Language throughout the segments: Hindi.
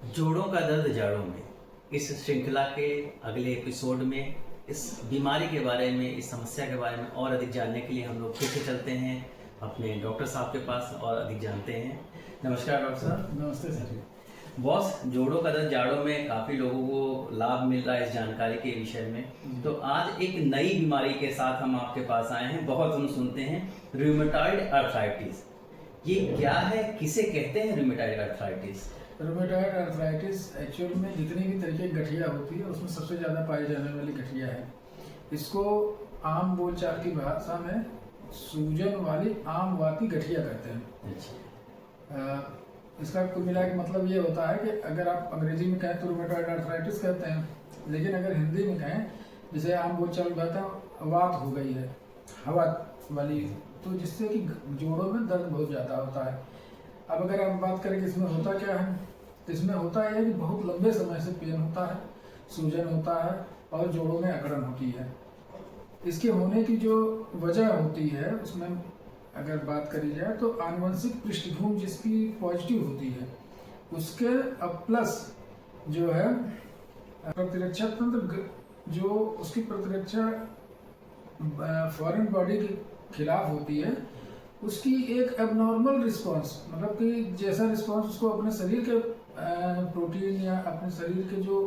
जोड़ों का दर्द जाड़ों में, इस श्रृंखला के अगले एपिसोड में इस बीमारी के बारे में, इस समस्या के बारे में और अधिक जानने के लिए हम लोग फिर से चलते हैं अपने डॉक्टर साहब के पास और अधिक जानते हैं। नमस्कार डॉक्टर साहब। नमस्ते सर। बॉस, जोड़ों का दर्द जाड़ों में काफ़ी लोगों को लाभ मिल रहा है इस जानकारी के विषय में। तो आज एक नई बीमारी के साथ हम आपके पास आए हैं। बहुत हम सुनते हैं रूमेटॉइड अर्थराइटिस। ये क्या है, किसे कहते हैं rheumatoid arthritis? Rheumatoid arthritis actual में जितनी भी तरीके की गठिया होती है उसमें सबसे ज़्यादा पाई जाने वाली गठिया है। इसको आम बोलचाल की भाषा में सूजन वाली आम वाती गठिया कहते हैं। इसका कुल मिला के मतलब ये होता है कि अगर आप अंग्रेजी में कहें तो रूमेटॉइड अर्थराइटिस कहते हैं, लेकिन अगर हिंदी में कहें जैसे आम बोलचाल में कहते हैं वात हो गई है, हवा वाली, तो जिससे कि जोड़ों में दर्द बहुत ज़्यादा होता है। अब अगर आप बात करें कि इसमें होता क्या है, तो इसमें होता है कि बहुत लंबे समय से पेन होता है, सूजन होता है और जोड़ों में अकड़न होती है। इसके होने की जो वजह होती है उसमें अगर बात करी जाए तो आनुवंशिक पृष्ठभूमि जिसकी पॉजिटिव होती है उसके अब प्लस जो है प्रतिरक्षा तंत्र, जो उसकी प्रतिरक्षा फॉरेन बॉडी के खिलाफ होती है, उसकी एक एबनॉर्मल रिस्पांस, मतलब कि जैसा रिस्पांस उसको अपने शरीर के प्रोटीन या अपने शरीर के जो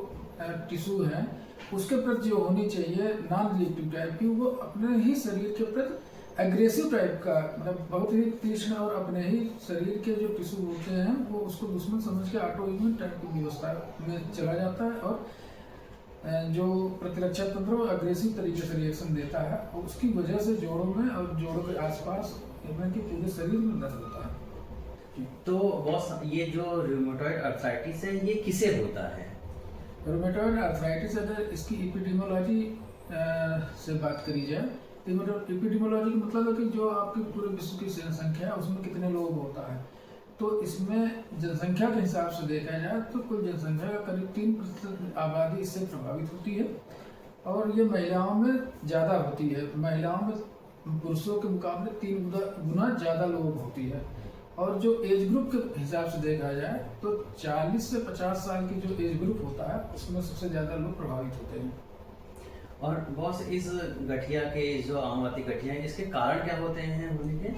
टिश्यू हैं उसके प्रति जो होनी चाहिए नॉन रिएक्टिव टाइप की, वो अपने ही शरीर के प्रति एग्रेसिव टाइप का, मतलब बहुत ही तीक्ष्ण और अपने ही शरीर के जो टिश्यू होते हैं वो उसको दुश्मन समझ के ऑटो इम्यून टाइप की व्यवस्था में चला जाता है और जो प्रतिरक्षा तंत्र वो अग्रेसिव तरीके से रिएक्शन देता है और उसकी वजह से जोड़ों में और जोड़ों के आसपास इवन कि पूरे शरीर में दर्द होता है। तो बॉस, ये जो रूमेटॉइड अर्थराइटिस है ये किसे होता है? रूमेटॉइड अर्थराइटिस अगर इसकी एपिडेमियोलॉजी से बात करी जाए तो एपिडेमियोलॉजी का मतलब है कि जो आपकी पूरे विश्व की जनसंख्या है उसमें कितने लोग होता है। तो इसमें जनसंख्या के हिसाब से देखा जाए तो कुल जनसंख्या का करीब 3% आबादी इससे प्रभावित होती है और ये महिलाओं में ज़्यादा होती है। महिलाओं में पुरुषों के मुकाबले 3 गुना ज़्यादा लोग होती है। और जो एज ग्रुप के हिसाब से देखा जाए तो 40 से 50 साल की जो एज ग्रुप होता है उसमें सबसे ज़्यादा लोग प्रभावित होते हैं। और बॉस, इस गठिया के जो आमवाती गठिया है इसके कारण क्या होते हैं होने के?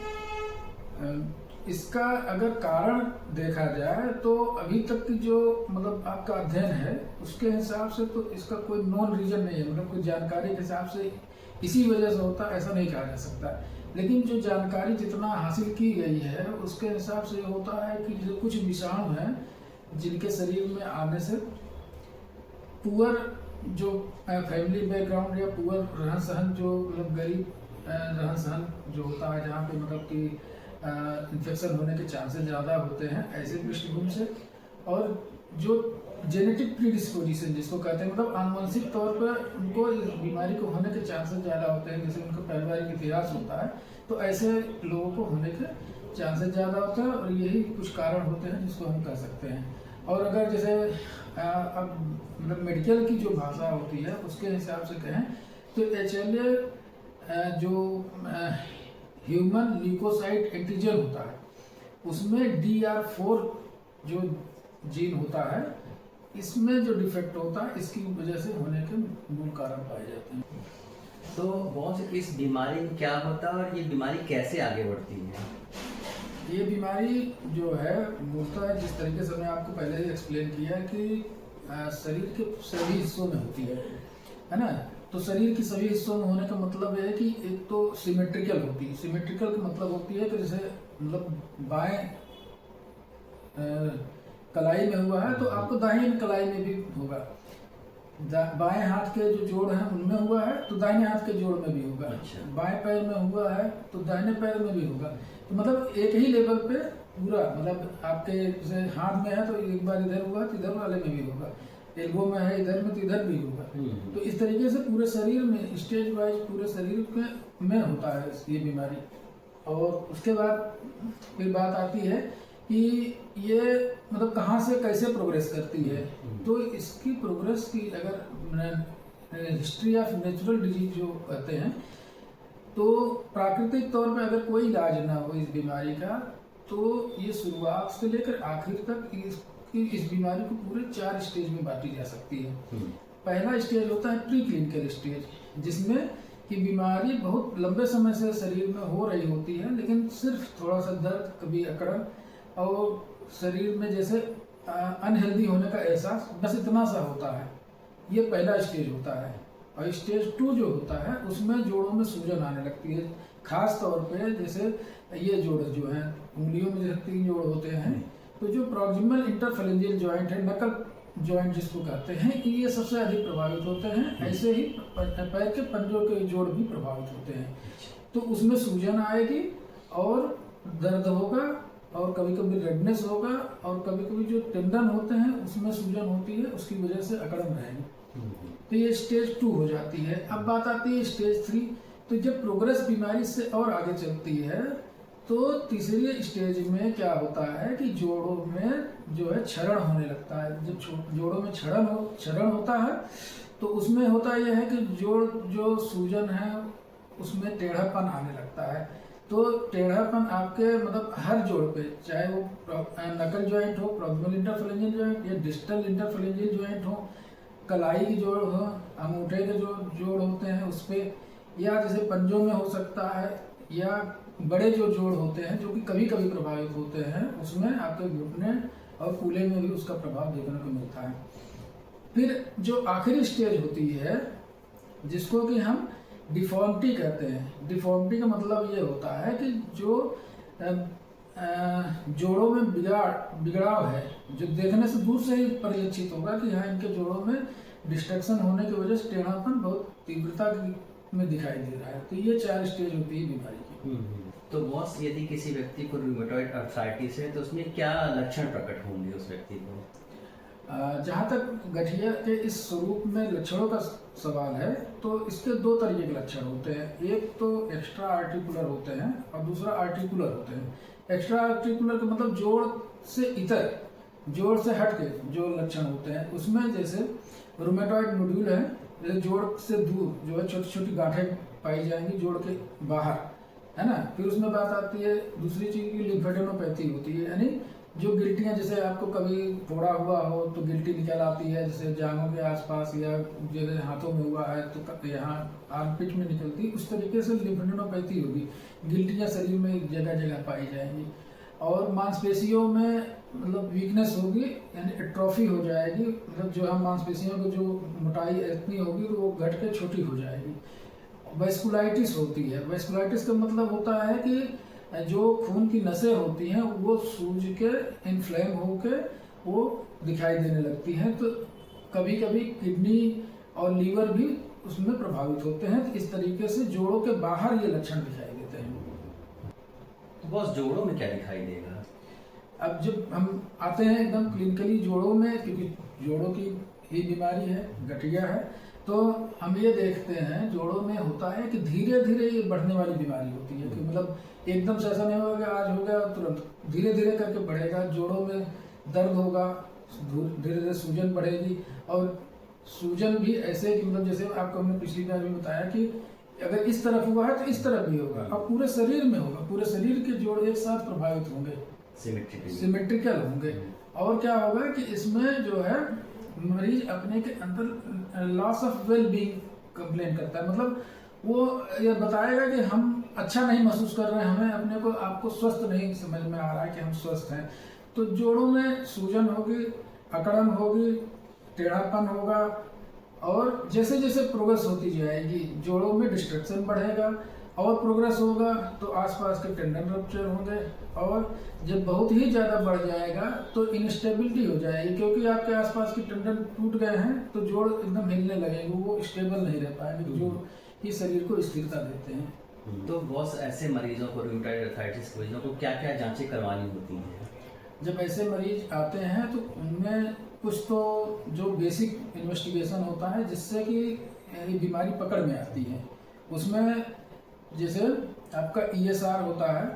इसका अगर कारण देखा जाए तो अभी तक की जो मतलब आपका अध्ययन है उसके हिसाब से तो इसका कोई नॉन रीजन नहीं है, मतलब कोई जानकारी के हिसाब से इसी वजह से होता है ऐसा नहीं कहा जा सकता। लेकिन जो जानकारी जितना हासिल की गई है उसके हिसाब से होता है कि जो कुछ विषाणु हैं जिनके शरीर में आने से पुअर जो फैमिली बैकग्राउंड या पुअर रहन सहन, जो मतलब गरीब रहन सहन जो होता है जहाँ पे मतलब कि इन्फेक्शन होने के चांसेस ज़्यादा होते हैं ऐसे पृष्ठभूमि से, और जो जेनेटिक प्रीडिस्पोजिशन जिसको कहते हैं, मतलब आनुवंशिक तौर पर उनको इस बीमारी को होने के चांसेस ज़्यादा होते हैं, जैसे उनका पारिवारिक इतिहास होता है तो ऐसे लोगों को होने के चांसेस ज़्यादा होते हैं और यही कुछ कारण होते हैं जिसको हम कह सकते हैं। और अगर जैसे अब मतलब मेडिकल की जो भाषा होती है उसके हिसाब से कहें तो HLA जो ह्यूमन ल्यूकोसाइट एंटीजन होता है उसमें DR4 जो जीन होता है, इसमें जो डिफेक्ट होता है इसकी वजह से होने के मूल कारण पाए जाते हैं। तो बॉस, इस बीमारी में क्या होता है और ये बीमारी कैसे आगे बढ़ती है? ये बीमारी जो है मूलतः जिस तरीके से मैं आपको पहले ही एक्सप्लेन किया कि शरीर के सभी हिस्सों में होती है ना। तो शरीर के सभी हिस्सों में होने का मतलब है कि एक तो सिमेट्रिकल होती है। सिमेट्रिकल का मतलब होती है कि जैसे मतलब बाएं कलाई में हुआ है तो आपको दाहिने कलाई में भी होगा, बाएं हाथ के जो जोड़ हैं उनमें हुआ है तो दाहिने हाथ के जोड़ में भी होगा। अच्छा। बाएं पैर में हुआ है तो दाहिने पैर में भी होगा। तो मतलब एक ही लेवल पे पूरा, मतलब आपके जैसे हाथ में है तो एक बार इधर हुआ तो इधर वाले में भी होगा, एल्बो में है इधर में तो इधर भी होगा। तो इस तरीके से पूरे शरीर में स्टेज वाइज पूरे शरीर में होता है ये बीमारी। और उसके बाद फिर बात आती है कि ये मतलब कहाँ से कैसे प्रोग्रेस करती है। तो इसकी प्रोग्रेस की अगर हिस्ट्री ऑफ नेचुरल डिजीज जो कहते हैं तो प्राकृतिक तौर पे अगर कोई इलाज ना हो इस बीमारी का तो ये शुरुआत से लेकर आखिर तक कि इस बीमारी को पूरे 4 स्टेज में बांटी जा सकती है। पहला स्टेज होता है प्री क्लिनिकल स्टेज, जिसमें कि बीमारी बहुत लंबे समय से शरीर में हो रही होती है, लेकिन सिर्फ थोड़ा सा दर्द, कभी अकड़न और शरीर में जैसे अनहेल्दी होने का एहसास, बस इतना सा होता है। ये पहला स्टेज होता है। और स्टेज 2 जो होता है उसमें जोड़ों में सूजन आने लगती है, खास तौर पे जैसे ये जोड़ जो हैं उंगलियों में जैसे 3 जोड़ होते हैं, तो जो प्रॉक्सिमल इंटरफेरेंजियल जॉइंट है, नकल जॉइंट जिसको कहते हैं, ये सबसे अधिक प्रभावित होते हैं। ऐसे ही पैर के पंजों के जोड़ भी प्रभावित होते हैं। तो उसमें सूजन आएगी और दर्द होगा और कभी कभी रेडनेस होगा और कभी कभी जो टेंडन होते हैं उसमें सूजन होती है, उसकी वजह से अकड़न रहेगी। तो ये स्टेज 2 हो जाती है। अब बात आती है स्टेज 3। तो जब प्रोग्रेस बीमारी से और आगे चलती है तो तीसरी स्टेज में क्या होता है कि जोड़ों में जो है क्षरण होने लगता है। जब जोड़ों में क्षरण होता है तो उसमें होता यह है कि जोड़ जो सूजन है उसमें टेढ़ापन आने लगता है। तो टेढ़ापन आपके मतलब हर जोड़ पे, चाहे वो नकल जॉइंट हो, प्रॉक्सिमल इंटरफेरेंजियल जॉइंट या डिस्टल इंटरफेरेंजियल जॉइंट हो, कलाई की जोड़ हो, अंगूठे के जो जोड़ होते हैं उस पे, या जैसे पंजों में हो सकता है, या बड़े जो जोड़ होते हैं जो कि कभी कभी प्रभावित होते हैं, उसमें आपके घुटने और कूल्हे में भी उसका प्रभाव देखने को मिलता है। फिर जो आखिरी स्टेज होती है जिसको कि हम डिफॉर्मिटी कहते हैं। डिफॉर्मिटी का मतलब ये होता है कि जो जोड़ों में बिगड़ाव है, जो देखने से दूर से ही परिलक्षित होगा कि हाँ इनके जोड़ों में डिस्ट्रक्शन होने की वजह से टेढ़ापन बहुत तीव्रता में दिखाई दे रहा है। तो ये 4 स्टेज होती है बीमारी की। तो बॉस, यदि किसी व्यक्ति को रूमेटॉइड अर्थराइटिस है तो उसमें क्या लक्षण प्रकट होंगे उस व्यक्ति को? जहाँ तक गठिया के इस स्वरूप में लक्षणों का सवाल है तो इसके 2 तरीके के लक्षण होते हैं। एक तो एक्स्ट्रा आर्टिकुलर होते हैं और दूसरा आर्टिकुलर होते हैं। एक्स्ट्रा आर्टिकुलर का मतलब जोड़ से इतर, जोड़ से हट के जो लक्षण होते हैं, उसमें जैसे रूमेटॉइड नोड्यूल है, जैसे जोड़ से दूर जो है छोटी छोटी गांठें पाई जाएंगी जोड़ के बाहर, है ना। फिर उसमें बात आती है दूसरी चीज की लिम्फेडेनोपैथी होती है, यानी जो गिल्टियां, जैसे आपको कभी फोड़ा हुआ हो तो गिल्टी निकल आती है, जैसे जांघों के आसपास या जैसे हाथों में हुआ है तो यहाँ आर्मपिट में निकलती है, उस तरीके से लिम्फेडेनोपैथी होगी। गिल्टियां शरीर में जगह जगह पाई जाएंगी। और मांसपेशियों में मतलब वीकनेस होगी, यानी एट्रोफी हो जाएगी, मतलब जो हम मांसपेशियों की जो मोटाई इतनी होगी तो वो घट के छोटी हो जाएगी। वेस्कुलाइटिस होती है। वेस्कुलाइटिस का मतलब होता है कि जो खून की नसें होती हैं वो सूज के इन्फ्लेम होके वो दिखाई देने लगती हैं। तो कभी कभी किडनी और लीवर भी उसमें प्रभावित होते हैं। तो इस तरीके से जोड़ों के बाहर ये लक्षण दिखाई देते हैं। तो बॉस, जोड़ों में क्या दिखाई देगा? अब जब हम आते हैं एकदम क्लिनिकली जोड़ों में, क्योंकि जोड़ों की ही बीमारी है, गठिया है, तो हम ये देखते हैं जोड़ों में होता है कि धीरे धीरे ये बढ़ने वाली बीमारी होती है। कि मतलब एकदम से ऐसा नहीं होगा कि आज हो गया तुरंत, धीरे धीरे करके बढ़ेगा। जोड़ों में दर्द होगा, धीरे धीरे सूजन बढ़ेगी, और सूजन भी ऐसे कि मतलब जैसे आपको हमने पिछली बार भी बताया कि अगर इस तरफ हुआ है तो इस तरफ भी होगा, और पूरे शरीर में होगा। पूरे शरीर के जोड़ एक साथ प्रभावित होंगे, सिमेट्रिकल होंगे। और क्या होगा कि इसमें जो है मरीज अपने के अंदर loss of well being complain करता है। मतलब वो ये बताएगा कि हम अच्छा नहीं महसूस कर रहे हैं, हमें अपने को आपको स्वस्थ नहीं समझ में आ रहा है कि हम स्वस्थ हैं। तो जोड़ों में सूजन होगी, अकड़न होगी, टेढ़ापन होगा, और जैसे जैसे प्रोग्रेस होती जाएगी जोड़ों में डिस्ट्रक्शन बढ़ेगा, और प्रोग्रेस होगा तो आसपास के टेंडन रप्चर होंगे, और जब बहुत ही ज़्यादा बढ़ जाएगा तो इंस्टेबिलिटी हो जाएगी, क्योंकि आपके आसपास के टेंडन टूट गए हैं तो जोड़ एकदम हिलने लगेंगे, वो स्टेबल नहीं रह पाएंगे। जोड़ ही शरीर को स्थिरता देते हैं। तो बॉस, ऐसे मरीजों को, रूमेटॉइड अर्थराइटिस मरीजों को क्या क्या जांचें करवानी होती हैं? जब ऐसे मरीज आते हैं तो उनमें कुछ तो जो बेसिक इन्वेस्टिगेशन होता है जिससे कि ये बीमारी पकड़ में आती है। उसमें जैसे आपका ESR होता है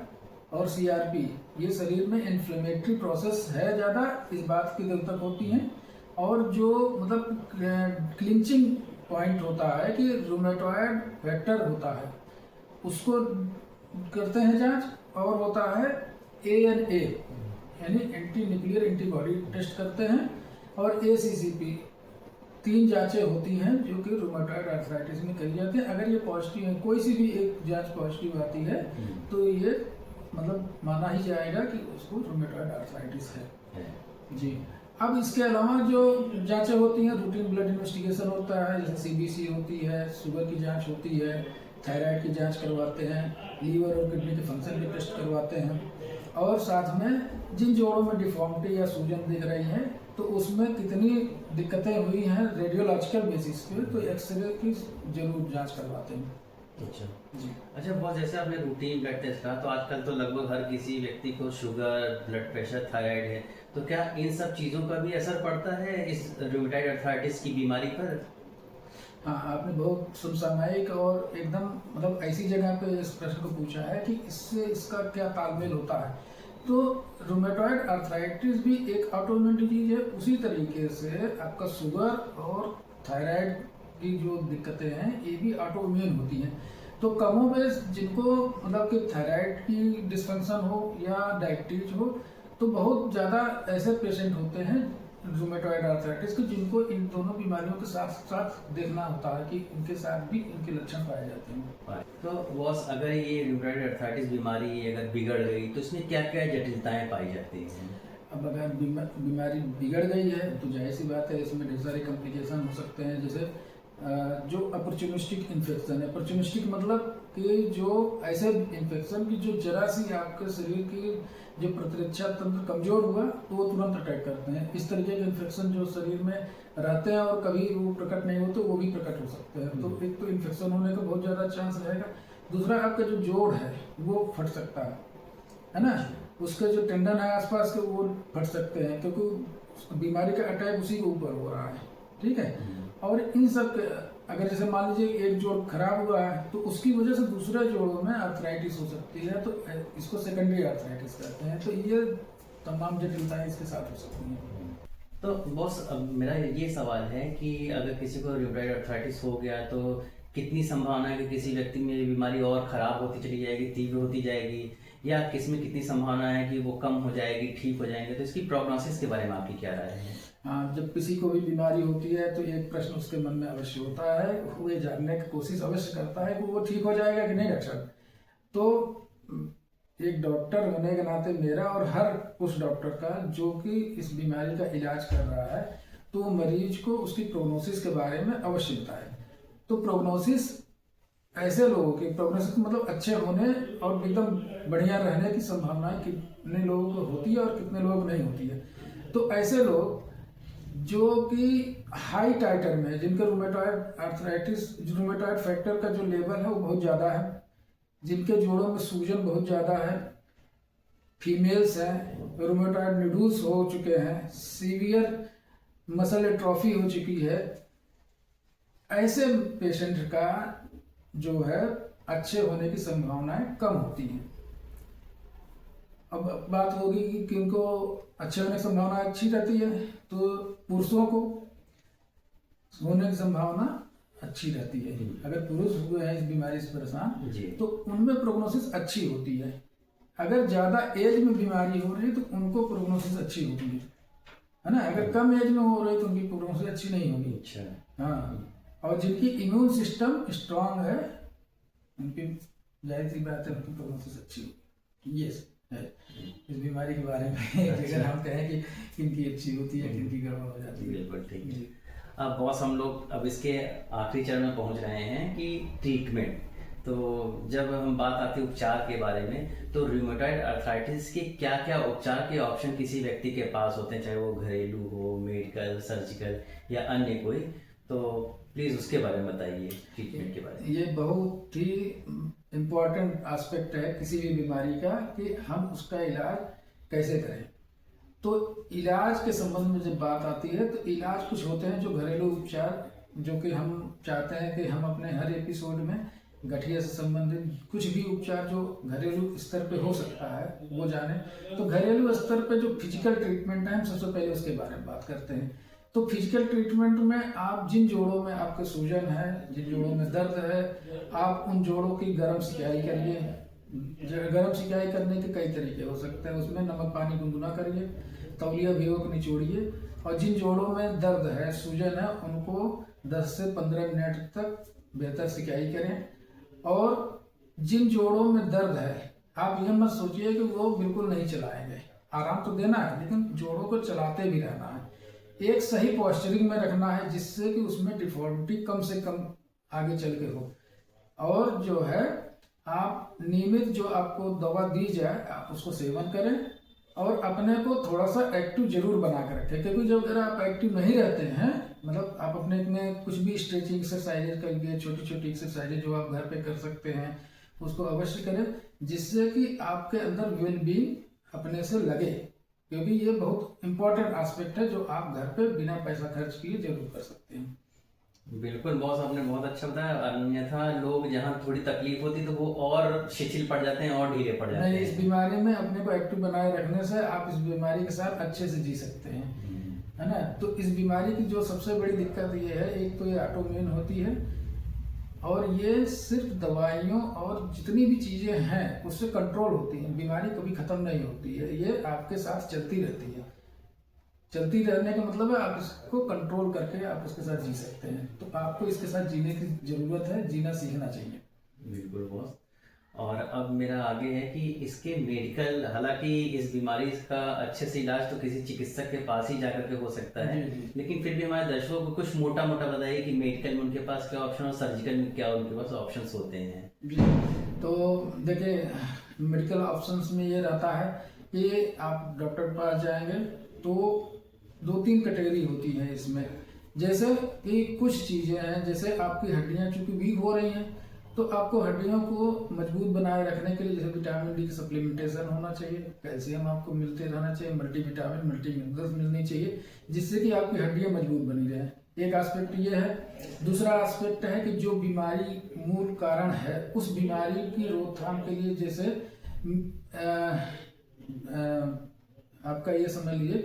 और CRP, ये शरीर में इन्फ्लेमेटरी प्रोसेस है ज़्यादा, इस बात की जब तक होती हैं। और जो मतलब क्लिंचिंग पॉइंट होता है कि रूमेटॉइड फैक्टर होता है, उसको करते हैं जांच। और होता है ANA, यानी एंटी न्यूक्लियर एंटीबॉडी टेस्ट करते हैं, और ACCP 3 जांचें होती हैं जो कि रूमेटॉइड आर्थराइटिस में करी जाती है। अगर ये पॉजिटिव है, कोई सी भी एक जांच पॉजिटिव आती है तो ये मतलब माना ही जाएगा कि उसको रूमेटॉइड आर्थराइटिस है जी। अब इसके अलावा जो जांचें होती हैं, रूटीन ब्लड इन्वेस्टिगेशन होता है, जैसे CBC होती है, शुगर की जांच होती है, थायराइड की जांच करवाते हैं, लीवर और किडनी के फंक्शन के टेस्ट करवाते हैं, और साथ में जिन जोड़ों में डिफॉर्मिटी या सूजन दिख रही है तो उसमें कितनी दिक्कतें हुई हैं रेडियोलॉजिकल बेसिस पे, तो एक्सरे की जरूर जांच करवाते हैं। अच्छा जी। अच्छा, बहुत जैसे आपने रूटीन ब्लड टेस्ट कहा, तो आजकल तो लगभग हर किसी व्यक्ति को शुगर, ब्लड प्रेशर, थायराइड है, तो क्या इन सब चीज़ों का भी असर पड़ता है इस रूमेटॉइड आर्थराइटिस की बीमारी पर? हाँ, आपने बहुत समसामयिक और एकदम मतलब ऐसी जगह पे इस प्रश्न को पूछा है कि इससे इसका क्या तालमेल होता है। तो रूमेटॉइड आर्थराइटिस भी एक ऑटोइम्यून डिजीज है, उसी तरीके से आपका शुगर और थायराइड की जो दिक्कतें हैं ये भी ऑटोइम्यून होती हैं। तो कमोबेश जिनको मतलब कि थायराइड की डिस्फंक्शन हो या डायबिटीज हो, तो बहुत ज़्यादा ऐसे पेशेंट होते हैं रूमेटॉइड आर्थराइटिस के जिनको इन दोनों बीमारियों के साथ साथ देखना होता है कि इनके साथ भी इनके लक्षण पाए जाते हैं। तो बॉस, अगर ये रूमेटॉइड आर्थराइटिस बीमारी अगर बिगड़ गई तो इसमें क्या क्या जटिलताएं पाई जाती हैं? अब अगर बीमारी बिगड़ गई है तो जाहिर सी बात है इसमें ढेर सारे कॉम्प्लिकेशन हो सकते हैं, जैसे जो अपॉर्चुनिस्टिक इन्फेक्शन है। अपॉर्चुनिस्टिक मतलब कि जो ऐसे इन्फेक्शन की जो जरा सी आपके शरीर की जो प्रतिरक्षा तंत्र कमजोर हुआ तो वो तुरंत अटैक करते हैं। इस तरीके के इन्फेक्शन जो शरीर में रहते हैं और कभी वो प्रकट नहीं होते, वो भी प्रकट हो सकते हैं। तो एक तो इन्फेक्शन होने का बहुत ज़्यादा चांस रहेगा। दूसरा, आपका जो जोड़ है वो फट सकता है ना, उसके जो टेंडन है आसपास के वो फट सकते हैं, क्योंकि बीमारी का अटैक उसी के ऊपर हो रहा है। ठीक है। और इन सब के अगर जैसे मान लीजिए एक जोड़ खराब हुआ है तो उसकी वजह से दूसरे जोड़ों में आर्थराइटिस हो सकती है, तो इसको सेकेंडरी आर्थराइटिस कहते हैं। तो ये तमाम जटिलताएं इसके साथ हो सकती हैं। तो बॉस, अब मेरा ये सवाल है कि अगर किसी को रूमेटॉइड आर्थराइटिस हो गया तो कितनी संभावना है कि किसी व्यक्ति में बीमारी और खराब होती चली जाएगी, तीव्र होती जाएगी, या किसमें कितनी संभावना है कि वो कम हो जाएगी, ठीक हो जाएंगे? तो इसकी प्रोग्नोसिस के बारे में आपकी क्या राय है? हाँ, जब किसी को भी बीमारी होती है तो एक प्रश्न उसके मन में अवश्य होता है, वो ये जानने की कोशिश अवश्य करता है कि वो ठीक हो जाएगा कि नहीं डॉक्टर। तो एक डॉक्टर होने के नाते मेरा और हर उस डॉक्टर का जो कि इस बीमारी का इलाज कर रहा है, तो मरीज को उसकी प्रोग्नोसिस के बारे में अवश्य बताए। तो प्रोग्नोसिस ऐसे लोगों की प्रोग्नोसिस मतलब अच्छे होने और एकदम बढ़िया रहने की संभावना कितने लोगों को होती है और कितने लोगों को नहीं होती है। तो ऐसे लोग जो कि हाई टाइटर में, जिनका रूमेटॉइड आर्थराइटिस रूमेटॉइड फैक्टर का जो लेवल है वो बहुत ज़्यादा है, जिनके जोड़ों में सूजन बहुत ज़्यादा है, फीमेल्स हैं, रूमेटॉइड न्यूडल्स हो चुके हैं, सीवियर मसल एट्रोफी हो चुकी है, ऐसे पेशेंट का जो है अच्छे होने की संभावनाएं कम होती हैं। अब बात होगी कि किनको अच्छे होने की संभावना अच्छी रहती है, तो पुरुषों को होने की संभावना अच्छी रहती है। अगर पुरुष हुए हैं इस बीमारी से परेशान तो उनमें प्रोग्नोसिस अच्छी होती है। अगर ज्यादा एज में बीमारी हो रही है तो उनको प्रोग्नोसिस अच्छी होती है ना। अगर कम एज में हो रही है तो उनकी प्रोग्नोसिस अच्छी नहीं होगी। अच्छा। हाँ, और जिनकी इम्यून सिस्टम स्ट्रांग है उनकी जाहिर सी बात है उनकी प्रोग्नोसिस अच्छी होगी। ये है इस बीमारी के बारे में। अगर हम कहें कि किनकी अच्छी होती है किनकी गड़बड़ हो जाती है। बिल्कुल ठीक है। अब बॉस, हम लोग अब इसके आखिरी चरण में पहुंच रहे हैं कि ट्रीटमेंट। तो जब हम बात आती है उपचार के बारे में, तो रूमेटॉइड आर्थराइटिस के क्या क्या उपचार के ऑप्शन किसी व्यक्ति के पास होते हैं, चाहे वो घरेलू हो, मेडिकल, सर्जिकल या अन्य कोई, तो प्लीज उसके बारे में बताइए, ट्रीटमेंट के बारे में। ये बहुत ही इम्पोर्टेंट एस्पेक्ट है किसी भी बीमारी का कि हम उसका इलाज कैसे करें। तो इलाज के संबंध में जब बात आती है तो इलाज कुछ होते हैं जो घरेलू उपचार, जो कि हम चाहते हैं कि हम अपने हर एपिसोड में गठिया से संबंधित कुछ भी उपचार जो घरेलू स्तर पे हो सकता है वो जाने। तो घरेलू स्तर पे जो फिजिकल ट्रीटमेंट है हम सबसे पहले उसके बारे में बात करते हैं। तो फिजिकल ट्रीटमेंट में आप जिन जोड़ों में आपके सूजन है, जिन जोड़ों में दर्द है, आप उन जोड़ों की गर्म सिकाई करिए, गर्म सिकाई करने के कई तरीके हो सकते हैं। उसमें नमक पानी गुनगुना करिए, तौलिया भिगो के निचोड़िए, और जिन जोड़ों में दर्द है, सूजन है, उनको 10 से 15 मिनट तक बेहतर सिकाई करें। और जिन जोड़ों में दर्द है, आप ये मत सोचिए कि वो बिल्कुल नहीं चलाएंगे, आराम तो देना है लेकिन जोड़ों को चलाते भी रहना है। एक सही पॉस्चरिंग में रखना है जिससे कि उसमें डिफॉर्मिटी कम से कम आगे चल के हो। और जो है, आप नियमित जो आपको दवा दी जाए आप उसको सेवन करें, और अपने को थोड़ा सा एक्टिव जरूर बना कर रखें। क्योंकि जब अगर आप एक्टिव नहीं रहते हैं, मतलब आप अपने में कुछ भी स्ट्रेचिंग एक्सरसाइजेज करिए, छोटी छोटी एक्सरसाइजेज जो आप घर पे कर सकते हैं उसको अवश्य करें, जिससे कि आपके अंदर वेल बीइंग अपने से लगे। क्योंकि ये बहुत इंपॉर्टेंट एस्पेक्ट है जो आप घर पे बिना पैसा खर्च किए जरूर कर सकते हैं। बिल्कुल बॉस, आपने बहुत अच्छा बताया। अन्यथा लोग जहाँ थोड़ी तकलीफ होती तो वो और शिथिल पड़ जाते हैं और ढीले पड़ जाते नहीं, हैं। इस बीमारी में अपने को एक्टिव बनाए रखने से आप इस बीमारी के साथ अच्छे से जी सकते हैं, है ना। तो इस बीमारी की जो सबसे बड़ी दिक्कत ये है, एक तो ये ऑटोइम्यून होती है, और ये सिर्फ दवाइयों और जितनी भी चीजें हैं उससे कंट्रोल होती है। बीमारी कभी खत्म नहीं होती है, ये आपके साथ चलती रहती है। चलती रहने का मतलब है आप इसको कंट्रोल करके आप उसके साथ जी सकते हैं। तो आपको इसके साथ जीने की जरूरत है, जीना सीखना चाहिए। बिल्कुल बॉस। और अब मेरा आगे है कि इसके मेडिकल, हालांकि इस बीमारी का अच्छे से इलाज तो किसी चिकित्सक के पास ही जाकर के हो सकता है, लेकिन फिर भी हमारे दर्शकों को कुछ मोटा मोटा बताइए कि मेडिकल में उनके पास क्या ऑप्शन और सर्जिकल में क्या उनके पास ऑप्शंस होते हैं। जी, तो देखिए, मेडिकल ऑप्शंस में ये रहता है कि आप डॉक्टर के पास जाएंगे तो 2-3 कैटेगरी होती है इसमें। जैसे कि कुछ चीज़ें हैं, जैसे आपकी हड्डियां चूंकि वीक हो रही हैं, तो आपको हड्डियों को मजबूत बनाए रखने के लिए जैसे विटामिन डी की सप्लीमेंटेशन होना चाहिए, कैल्शियम आपको मिलते रहना चाहिए, मल्टीविटामिन, मल्टी मिनरल्स मिलनी चाहिए, जिससे कि आपकी हड्डियां मजबूत बनी रहें। एक एस्पेक्ट ये है। दूसरा एस्पेक्ट है कि जो बीमारी मूल कारण है, उस बीमारी की रोकथाम के लिए, जैसे आपका ये समझ लीजिए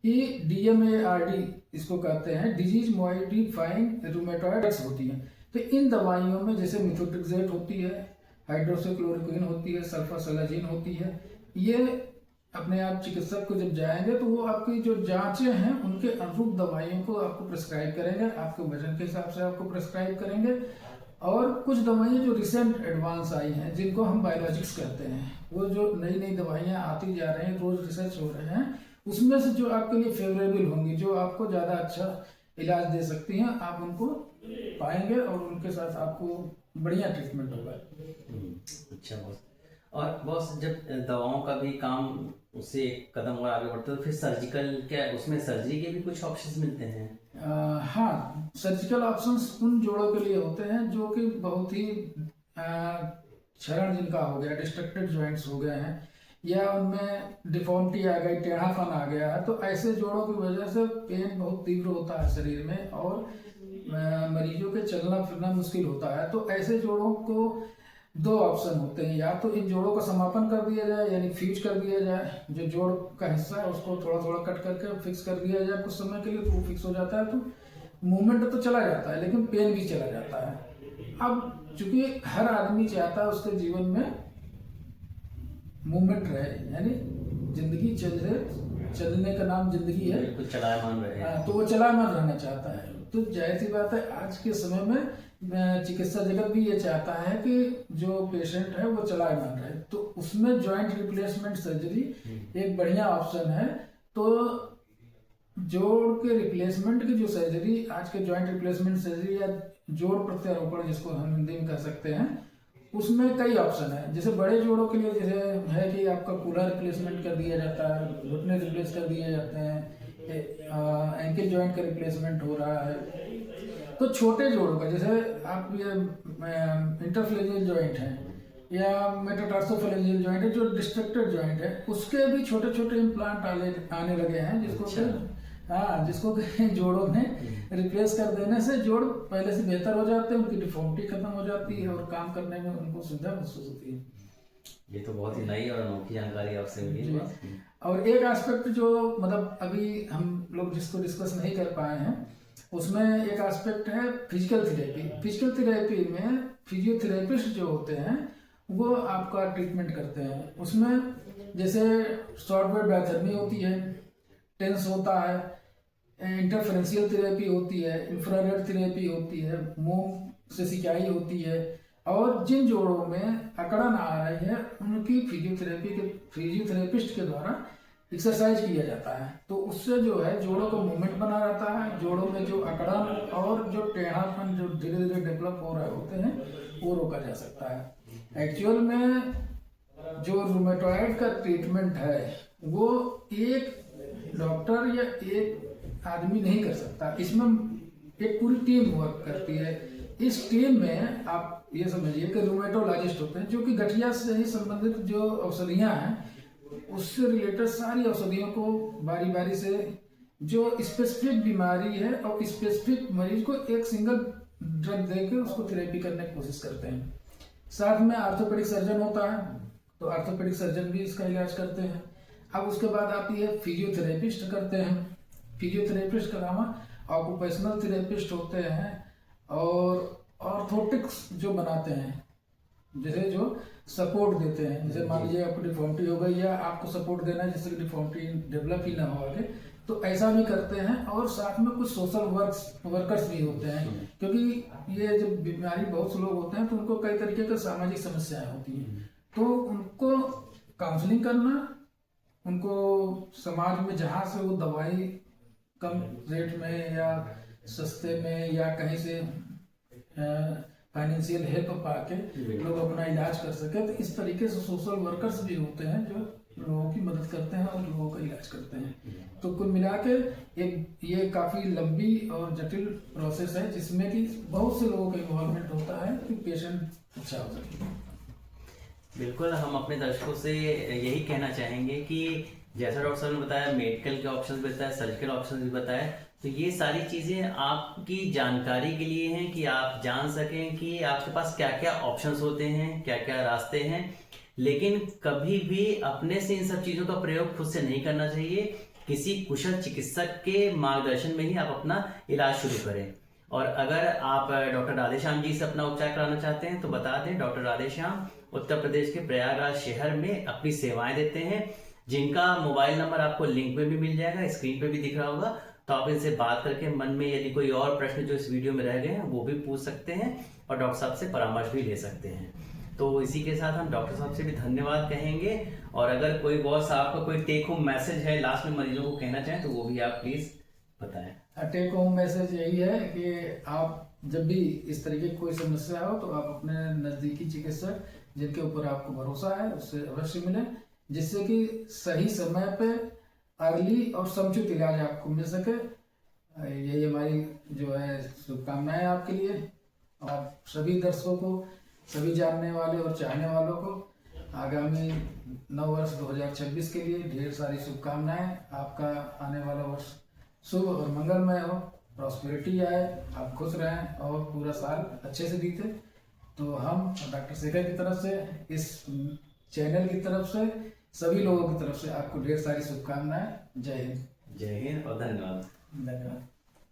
कि DMARD इसको कहते हैं, डिजीज मॉडिफाइंग रूमेटॉइड्स होती हैं। तो इन दवाइयों में जैसे मिथोट्रिक्सेट होती है, हाइड्रोक्सीक्लोरोक्विन होती है, सल्फासलाजिन होती है। ये अपने आप चिकित्सक को जब जाएंगे तो वो आपकी जो जांचें हैं उनके अनुरूप दवाइयों को आपको प्रेस्क्राइब करेंगे, आपके वजन के हिसाब से आपको प्रेस्क्राइब करेंगे। और कुछ दवाइयाँ जो रिसेंट एडवांस आई हैं, जिनको हम बायोलॉजिक्स कहते हैं, वो जो नई नई दवाइयाँ आती जा रही हैं, रोज रिसर्च हो रहे हैं, उसमें से जो आपके लिए फेवरेबल होंगी, जो आपको ज़्यादा अच्छा इलाज दे सकती हैं, आप उनको पाएंगे और उनके साथ आपको बढ़िया ट्रीटमेंट होगा। अच्छा बॉस। और बॉस, जब दवाओं का भी काम उससे एक कदम और आगे बढ़ता है तो फिर सर्जिकल, क्या उसमें सर्जरी के भी कुछ ऑप्शंस मिलते हैं? हाँ, सर्जिकल ऑप्शंस उन जोड़ों के लिए होते हैं जो कि बहुत ही क्षरण जिनका हो गया, डिस्ट्रक्टेड जॉइंट्स हो गए हैं, या उनमें डिफॉर्मिटी आ गई, टेढ़ापन आ गया है, तो ऐसे जोड़ों की वजह से पेन बहुत तीव्र होता है शरीर में और मरीजों के चलना फिरना मुश्किल होता है। तो ऐसे जोड़ों को 2 ऑप्शन होते हैं, या तो इन जोड़ों का समापन कर दिया जाए, यानी फ्यूज कर दिया जाए, जो जोड़ का हिस्सा है उसको थोड़ा थोड़ा कट करके फिक्स कर दिया जाए कुछ समय के लिए, तो वो फिक्स हो जाता है, तो मूवमेंट तो चला जाता है लेकिन पेन भी चला जाता है। अब चूंकि हर आदमी चाहता है उसके जीवन में मूवमेंट रहे, यानी जिंदगी चल रहे, चलने का नाम जिंदगी है, बिल्कुल चलायमान रहे, तो वो चलायमान रहना चाहता है। तो जाहिर सी बात है आज के समय में चिकित्सा जगत भी ये चाहता है कि जो पेशेंट है वो चलायमान रहे, तो उसमें जॉइंट रिप्लेसमेंट सर्जरी एक बढ़िया ऑप्शन है। तो जोड़ के रिप्लेसमेंट की जो सर्जरी, आज के जॉइंट रिप्लेसमेंट सर्जरी या जोड़ प्रत्यारोपण जिसको हम हिंदी में कह सकते हैं, उसमें कई ऑप्शन है। जैसे बड़े जोड़ों के लिए जैसे है कि आपका कूलर रिप्लेसमेंट कर दिया जाता है, घुटने रिप्लेस कर दिए जाते हैं, एंकल जॉइंट का रिप्लेसमेंट हो रहा है। तो छोटे जोड़ों का, जैसे आप ये इंटरफ्लेजियल जॉइंट है या मेटाटार्सोफेलेजियल जॉइंट है, जो डिस्ट्रक्टेड जॉइंट है, उसके भी छोटे छोटे इम्प्लांट आने लगे हैं, जिसको जोड़ों में रिप्लेस कर देने से जोड़ पहले से बेहतर हो जाते हैं, उनकी डिफॉर्मिटी खत्म हो जाती है और काम करने में उनको सुविधा महसूस होती है। ये तो बहुत ही नई और अनोखी जानकारी आपसे मिली। और एक एस्पेक्ट जो मतलब अभी हम लोग जिसको डिस्कस नहीं कर पाए हैं, उसमें एक एस्पेक्ट है फिजिकल थेरेपी। फिजिकल थेरेपी में फिजियोथेरेपिस्ट जो होते हैं वो आपका ट्रीटमेंट करते हैं। उसमें जैसे शॉर्ट वेव डायथर्मी होती है, टेंस होता है, इंटरफेरेंशियल थेरेपी होती है, इंफ्रारेड थेरेपी होती है, मोम से सिंचाई होती है, और जिन जोड़ों में अकड़न आ रही है उनकी फिजियोथेरेपिस्ट के द्वारा एक्सरसाइज किया जाता है। तो उससे जो है जोड़ों का मूवमेंट बना रहता है, जोड़ों में जो अकड़न और जो टेढ़ापन जो धीरे धीरे डेवलप हो रहे होते हैं वो रोका जा सकता है। एक्चुअल में जो रूमेटॉइड का ट्रीटमेंट है वो एक डॉक्टर या एक आदमी नहीं कर सकता, इसमें एक पूरी टीम वर्क करती है। इस टीम में आप ये समझिए कि रूमेटोलॉजिस्ट होते हैं जो कि गठिया से ही संबंधित जो औषधियाँ हैं उससे रिलेटेड सारी औषधियों को बारी बारी से जो स्पेसिफिक बीमारी है और स्पेसिफिक मरीज को एक सिंगल ड्रग देकर उसको थेरेपी करने की कोशिश करते हैं। साथ में आर्थोपेडिक सर्जन होता है, तो आर्थोपेडिक सर्जन भी इसका इलाज करते हैं। अब उसके बाद आती है फिजियोथेरेपिस्ट करते हैं। फिजियोथेरेपिस्ट के अलावा ऑक्यूपेशनल थेरेपिस्ट होते हैं और ऑर्थोटिक्स जो बनाते हैं, जैसे जो सपोर्ट देते हैं, जैसे मान लीजिए आपको डिफॉर्मिटी हो गई या आपको सपोर्ट देना है जिससे कि डिफॉर्मिटी डेवलप ही ना हो आगे, तो ऐसा भी करते हैं। और साथ में कुछ सोशल वर्कर्स भी होते हैं, क्योंकि ये जब बीमारी बहुत से लोग होते हैं तो उनको कई तरीके की सामाजिक समस्याएं होती हैं, तो उनको काउंसलिंग करना, उनको समाज में जहाँ से वो दवाई कम रेट में या सस्ते में या कहीं से फाइनेंशियल हेल्प पाके लोग अपना इलाज कर सके, तो इस तरीके से सोशल वर्कर्स भी होते हैं जो लोगों की मदद करते हैं और लोगों का इलाज करते हैं। तो कुल मिला के एक ये काफ़ी लंबी और जटिल प्रोसेस है जिसमें कि बहुत से लोगों का इन्वॉल्वमेंट होता है कि पेशेंट अच्छा हो सके। बिल्कुल, हम अपने दर्शकों से यही कहना चाहेंगे कि जैसा डॉक्टर साहब ने बताया, मेडिकल के ऑप्शंस भी बताया, सर्जिकल ऑप्शंस भी बताया, तो ये सारी चीज़ें आपकी जानकारी के लिए हैं कि आप जान सकें कि आपके पास क्या क्या ऑप्शंस होते हैं, क्या क्या रास्ते हैं। लेकिन कभी भी अपने से इन सब चीज़ों का प्रयोग खुद से नहीं करना चाहिए। किसी कुशल चिकित्सक के मार्गदर्शन में ही आप अपना इलाज शुरू करें। और अगर आप डॉक्टर राधेश्याम जी से अपना उपचार कराना चाहते हैं तो बता दें, डॉक्टर राधेश्याम उत्तर प्रदेश के प्रयागराज शहर में अपनी सेवाएं देते हैं, जिनका मोबाइल नंबर आपको लिंक में भी मिल जाएगा, स्क्रीन पे भी दिख रहा होगा। तो आप इनसे बात करके मन में यदि कोई और प्रश्न जो इस वीडियो में रह गए हैं वो भी पूछ सकते हैं और डॉक्टर साहब से परामर्श भी ले सकते हैं। तो इसी के साथ हम डॉक्टर साहब से भी धन्यवाद कहेंगे। और अगर कोई बॉस आपका कोई टेक होम मैसेज है लास्ट में मरीजों को कहना चाहें तो वो भी आप प्लीज बताएं। टेक होम मैसेज यही है कि आप जब भी इस तरीके की कोई समस्या हो तो आप अपने नज़दीकी चिकित्सक जिनके ऊपर आपको भरोसा है उससे अवश्य मिलें, जिससे कि सही समय पे अर्ली और समुचित इलाज आपको मिल सके। यही हमारी जो है शुभकामनाएं आपके लिए। और सभी दर्शकों को, सभी जानने वाले और चाहने वालों को आगामी नव वर्ष 2026 के लिए ढेर सारी शुभकामनाएं। आपका आने वाला वर्ष शुभ और मंगलमय हो, प्रॉस्पेरिटी आए, आप खुश रहें और पूरा साल अच्छे से बीते। तो हम डॉक्टर शेखर की तरफ से, इस चैनल की तरफ से, सभी लोगों की तरफ से आपको ढेर सारी शुभकामनाएं। जय हिंद। जय हिंद और धन्यवाद। धन्यवाद।